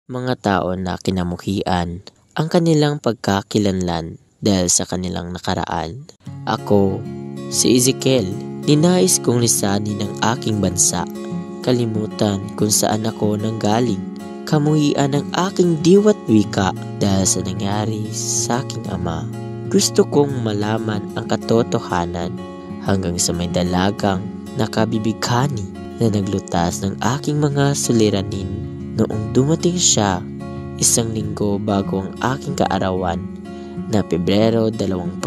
Mga tao na kinamuhian ang kanilang pagkakilanlan dahil sa kanilang nakaraan. Ako, si Ezekiel, ninais kong lisanin ang aking bansa, kalimutan kung saan ako nanggaling, kamuhian ang aking diwa't wika dahil sa nangyari sa aking ama. Gusto kong malaman ang katotohanan hanggang sa may dalagang nakabibighani na naglutas ng aking mga suliranin noong dumating siya 1 linggo bago ang aking kaarawan na Pebrero 29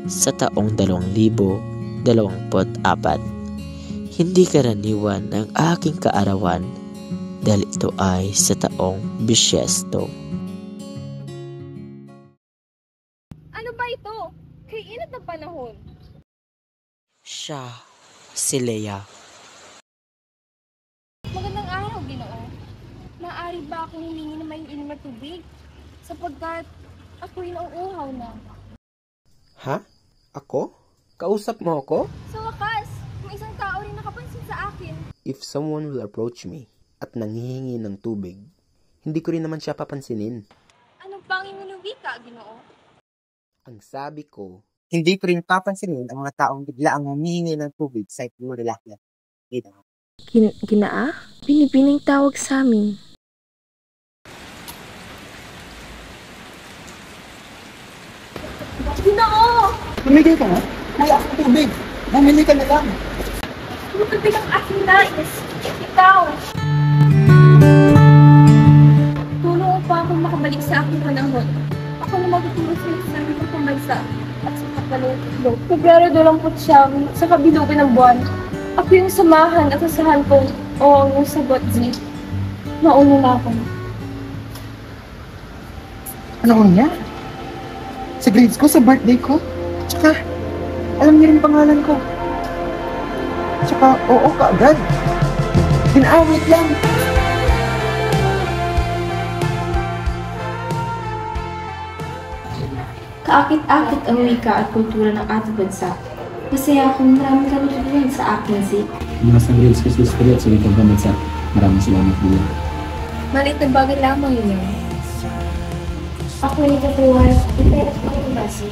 sa taong 2024. Hindi karaniwan ang aking kaarawan dahil ito ay sa taong bisyesto. Ano ba ito? Kay init ng panahon. Siya, si Leia. Magandang araw, Ginoo. Maaari ba akong humingi na may inom na tubig? Sapagkat ako'y nauuhaw na. Ha? Ako? Kausap mo ako? Sa wakas, may isang tao rin nakapansin sa akin. If someone will approach me at nanghihingi ng tubig, hindi ko rin naman siya papansinin. Anong panging mo ng wika, Ginoo? Ang sabi ko, hindi ko rin papansinin ang mga taong bigla ang humihingi ng tubig sa ipong lalaki. Ginaa? Binibining tawag sa amin. Ginoo! Bumigay ka nga? Wala akong tubig. Bumili ka na lang. Ano tubig ang aking nais? Ikaw! Tulong mo pa akong makabalik sa aking panahon. Ako na magtutulong sa sarili kong pambansa at sa kapalungkot. Pebrero 29 sa kabilugan ng buwan. Ako yung samahan at asahan ko o ang yung sagot, Z. Nauna na ako. Ano niya? Sa grades ko, sa birthday ko. Tsaka, alam niya rin pangalan ko. Tsaka, oo ka agad. Wait lang. Kaakit-akit ang wika at kultura ng ating bansa. Masaya akong marami ka natutunan sa akin, Z. Mga sanggils ko sa historia at sa wikang bansa. Maraming salamat po. Maliit na bagay lamang yun. Ako ay natutuhan, ipera ko ang basi.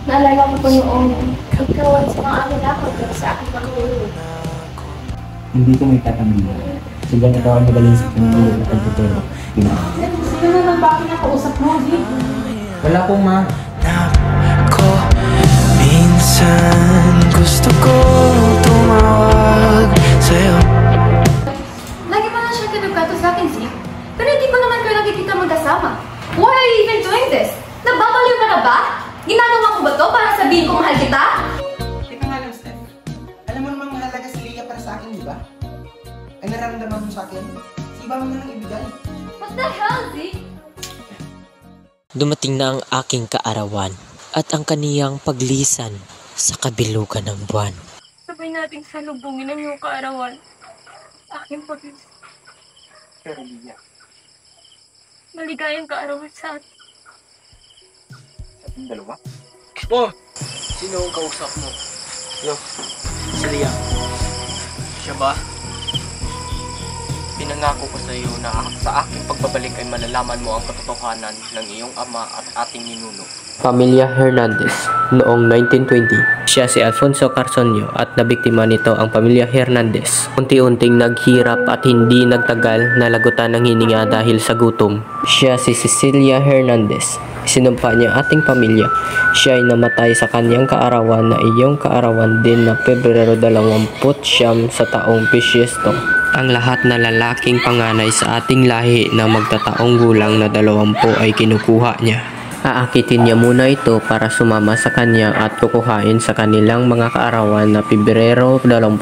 Naalala ko po noon, ikaw at sa mga amin ako sa aking pagkulong. Hindi ko may tatanggol. Sugat ikaw ang magaling sa pangulong at pagtuturo. Sino naman ba kinakausap mo, Z? Wala pong ma. Minsan gusto ko tumawag sa'yo. Lagi pa na siya kinugato sa akin, Z. Pero hindi ko naman kayo nakikita magkasama. Why are you even doing this? Nababaliw ka na ba? Ginagawa ko ba to para sabihin kong mahal kita? Teka nga lang, Steph. Alam mo namang mahalaga si Leia para sa akin, di ba? Ay nararamdaman mo sa akin, si iba mo na lang ibigay. What the hell, Z? Dumating na ang aking kaarawan at ang kaniyang paglisan sa kabilugan ng buwan. Sabay nating salubungin ang iyong kaarawan. Aking pag- Pero Leia, maligayang kaarawan sa atin. sa ating dalawa. Oh! Sino ang kausap mo? Yo, si Leia. Siya ba? Pinangako ko sa iyo na sa aking pagbabalik ay malalaman mo ang katotohanan ng iyong ama at ating ninuno. Pamilya Hernandez. Noong 1920, siya si Alfonso Carsonio at nabiktima nito ang pamilya Hernandez. Unti-unting naghirap at hindi nagtagal nalagutan ng hininga dahil sa gutom. Siya si Cecilia Hernandez. Sinumpa niya ating pamilya. Siya ay namatay sa kanyang kaarawan na iyong kaarawan din na Pebrero 29 sa taong bisyesto. Ang lahat na lalaking panganay sa ating lahi na magtataong gulang na 20 ay kinukuha niya. Aakitin niya muna ito para sumama sa kanya at kukuhain sa kanilang mga kaarawan na Pebrero 29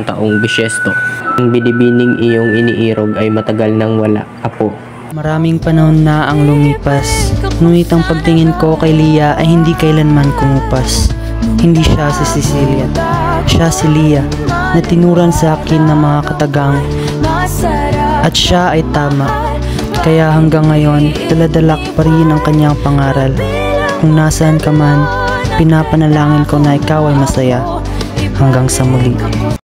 taong bisyesto. Ang binibining iyong iniirog ay matagal nang wala, apo. Maraming panahon na ang lumipas, ngunit ang pagtingin ko kay Leia ay hindi kailanman kumupas. Hindi siya si Cecilia, siya si Leia na tinuran sa akin ng mga katagang. At siya ay tama, kaya hanggang ngayon daladalak pa rin ang kanyang pangaral. Kung nasaan ka man, pinapanalangin ko na ikaw ay masaya. Hanggang sa muli.